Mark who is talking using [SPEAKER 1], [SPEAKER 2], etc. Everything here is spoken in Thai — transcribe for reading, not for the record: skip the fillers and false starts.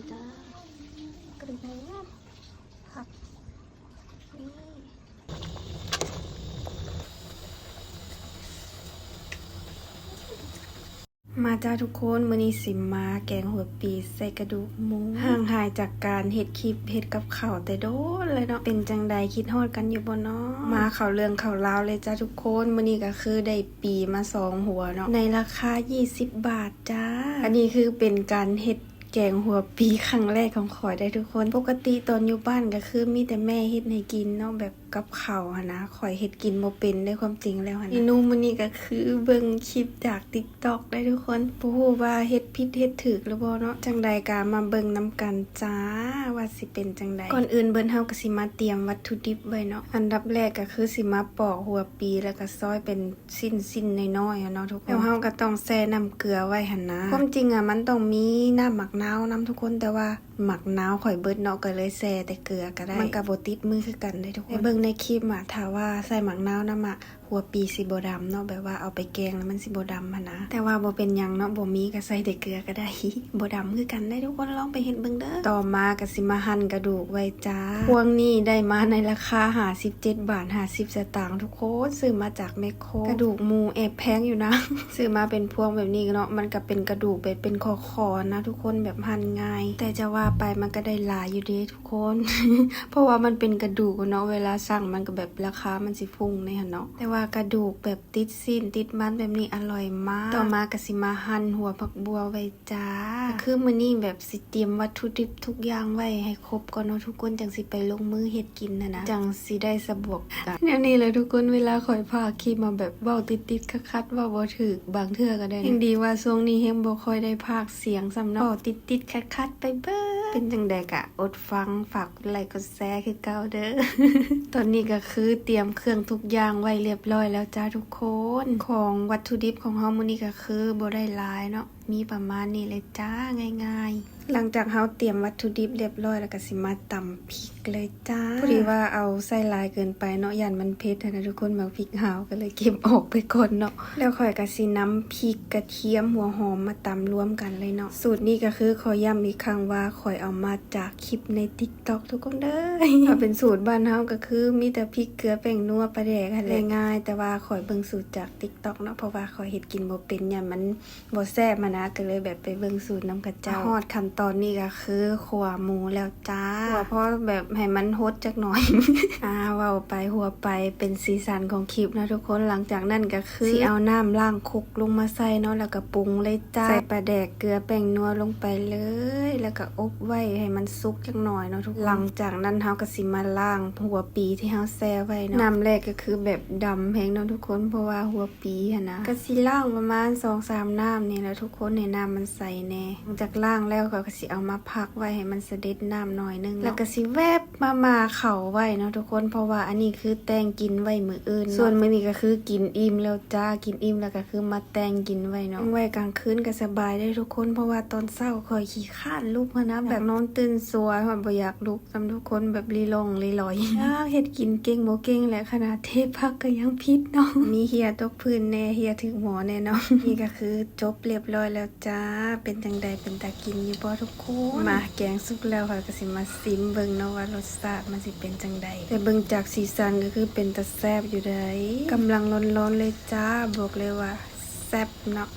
[SPEAKER 1] เลยจ้ากระดูกหมูผักนี่มาจ้าทุกคนมื้อนี้สิมาแกงหัวปีใส่กระดูกหมูห่างหายจากการเฮ็ดคลิปเฮ็ดกับข้าวแต่โดนเลยเนาะเป็นจังใดคิดฮอดกันอยู่บ่เนาะมาเข้าเรื่องเข้าราวเลยจ้าทุกคนมื้อนี้ก็คือได้ปีมา2หัวเนาะในราคา20 บาทจ้าอันนี้คือเป็นการเฮ็ดแกงหัวปีครั้งแรกของข่อยได้ทุกคนปกติตอนอยู่บ้านก็คือมีแต่แม่เฮ็ดให้กินเนาะแบบกับข้าวหั่นนะข่อยเฮ็ดกินบ่เป็นได้ความจริงแล้วหั่นเมนูมื้อนี้ก็คือเบิ่งคลิปจาก TikTok ได้ทุกคนบ่ฮู้ว่าเฮ็ดผิดเฮ็ดถูกหรือบ่เนาะจังใดก็มาเบิ่งนํกันจ้าว่าสิเป็นจังใดก่อนอื่นเบิ่นเฮาก็สิมาเตรียมวัตถุดิบไว้เนาะอันดับแรกก็คือสิมาปอกหัวปีแล้วก็ซอยเป็นชิ้นๆน้อยๆเนาะทุกคนแล้วเฮาก็ต้องแช่น้ำเกลือไว้หั่นนะความจริงอ่ะมันต้องมีน้ำหมักนาวนํทุกคนแต่ว่าหมักนาวข่อยเบิดเนาะก็เลยแช่แต่เกลือก็ได้มันก็บ่ติดมือคือกันได้ทุกคนเบิ่งในคลิปอ่ะถ้าว่าใส่หมักนาวนำหัวปีสิบ่ดำเนาะแบบว่าเอาไปแกงแล้วมันสิบ่ดำหั่นนะแต่ว่าบ่เป็นหยังเนาะบ่มีก็ใส่แต่เกลือก็ได้ บ่ดำคือกันได้ทุกคนลองไปเฮ็ดเบิ่งเด้อต่อมาก็สิมาหั่นกระดูกไว้จ้าพวงนี้ได้มาในราคา57 บาท50 สตางค์ทุกคนซื้อมาจากแมคโครกระดูกหมูแอบแพงอยู่นะ ซื้อมาเป็นพวงแบบนี้เนาะมันก็เป็นกระดูกแบบเป็นคอๆนะทุกคนแบบหั่นง่ายแต่จะว่าไปมันก็ได้หลายอยู่เด้ทุกคน เพราะว่ามันเป็นกระดูกเนาะเวลาสั่งมันก็แบบราคามันสิพุ่งในหั่นเนาะแต่ว่ากระดูกแบบติดซีนติดมันแบบนี้อร่อยมากต่อมาก็สิมาหั่นหัวผักบัวไว้จ้าคือมื้อนี้แบบสิเตรียมวัตถุดิบทุกอย่างไว้ให้ครบก่อนเนาะทุกคนจังสิไปลงมือเฮ็ดกินนะจังสิได้สะดวกกันแนวนี้เลยทุกคนเวลาข่อยพาคลิปมาแบบเว้าติดๆคัดๆว่าบ่ถูกบางเทื่อก็ได้ยังดีว่าช่วงนี้เฮงบ่ค่อยได้พากย์เสียงสำเนาะติดๆคัดๆไปเบิดเป็นจังได๋ก็อดฟังฝากกดไลค์กดแชร์คือเก่าเด้อ ตอนนี้ก็คือเตรียมเครื่องทุกอย่างไว้เรียบร้อยแล้วจ้าทุกคนของวัตถุดิบของเฮามื้อนี้ก็คือบ่ได้หลายเนาะมีประมาณนี้เลยจ้าง่ายๆหลังจากเฮาเตรียมวัตถุดิบเรียบร้อยแล้วก็สิมาตำพริกเลยจ้าพอดีว่าเอาใส่หลายเกินไปเนาะยันมันเผ็ดนะทุกคนมาพริกหาวก็เลยเก็บออกไปก่อนเนาะแล้วค่อยก็สินำพริกกระเทียมหัวหอมมาตำรวมกันเลยเนาะสูตรนี้ก็คือขอย้ำอีกครั้งว่าข่อยเอามาจากคลิปใน TikTok ทุกคนเด้อ ถ้าเป็นสูตรบ้านเฮาก็คือมีแต่พริกเกลือแป้งนัวปลาแดกหั่นแหละง่ายแต่ว่าข่อยเบิ่งสูตรจาก TikTok เนาะเพราะว่าข่อยเฮ็ดกินบ่เป็นยันมันบ่แซ่บมานะก็เลยแบบไปเบิ่งสูตรนำกับเจ้าฮอดขั้นตอนนี้ก็คือขั่วหมูแล้วจ้าขั่วเพราะแบบให้มันฮดจักหน่อย เว้าไปหัวไปเป็นสีสันของคลิปนะทุกคนหลังจากนั้นก็คือสิเอาน้ำล้างคุกลงมาใส่เนาะแล้วก็ปรุงเลยจ้าใส่ปลาแดกเกลือแป้งนัวลงไปเลยแล้วก็อบไว้ให้มันสุกจักหน่อยเนาะทุกคนหลังจากนั้นเฮาก็สิมาล้างหัวปีที่เฮาแช่ไว้เนาะน้ำแรกก็คือแบบดำแฮงเนาะทุกคนเพราะว่าหัวปีหั่นนะก็สิล้างประมาณ 2-3 น้ำนี่แหละทุกคนในน้ำมันใสแน่หลังจากล้างแล้วก็สิเอามาพักไว้ให้มันเสด็จน้ำหน่อยนึงแล้วก็สิแวบมาเข้าไว้เนาะทุกคนเพราะว่าอันนี้คือแต่งกินไว้มื้ออื่นส่วนมื้อนี้ก็คือกินอิ่มแล้วจ้ากินอิ่มแล้วก็คือมาแต่งกินไว้เนาะไว้กลางคืนก็สบายได้ทุกคนเพราะว่าตอนเช้าค่อยขี้ข้านลุกนะแบบนอนตื่นสวยว่าบ่อยากลุกจำทุกคนแบบลีลอย เฮ็ดกินเก่งบ่เก่งแหละขนาดเทพักก็ยังพิษเนาะมีเหียตกพื้นแน่เหียถึงหมอแน่เนาะ นี่ก็คือจบเรียบร้อยแล้วจ้าเป็นจังใดเป็นตากินอยู่บ่ทุกคนมาแกงสุกแล้วค่ะก็สิมาซิมเบิ่งเนาะว่ารสชาติมันสิเป็นจังใดแต่เบิ่งจากสีสันก็คือเป็นตาแซ่บอยู่ได้กำลังร้อนๆเลยจ้าบอกเลยว่าแซ่บเนาะ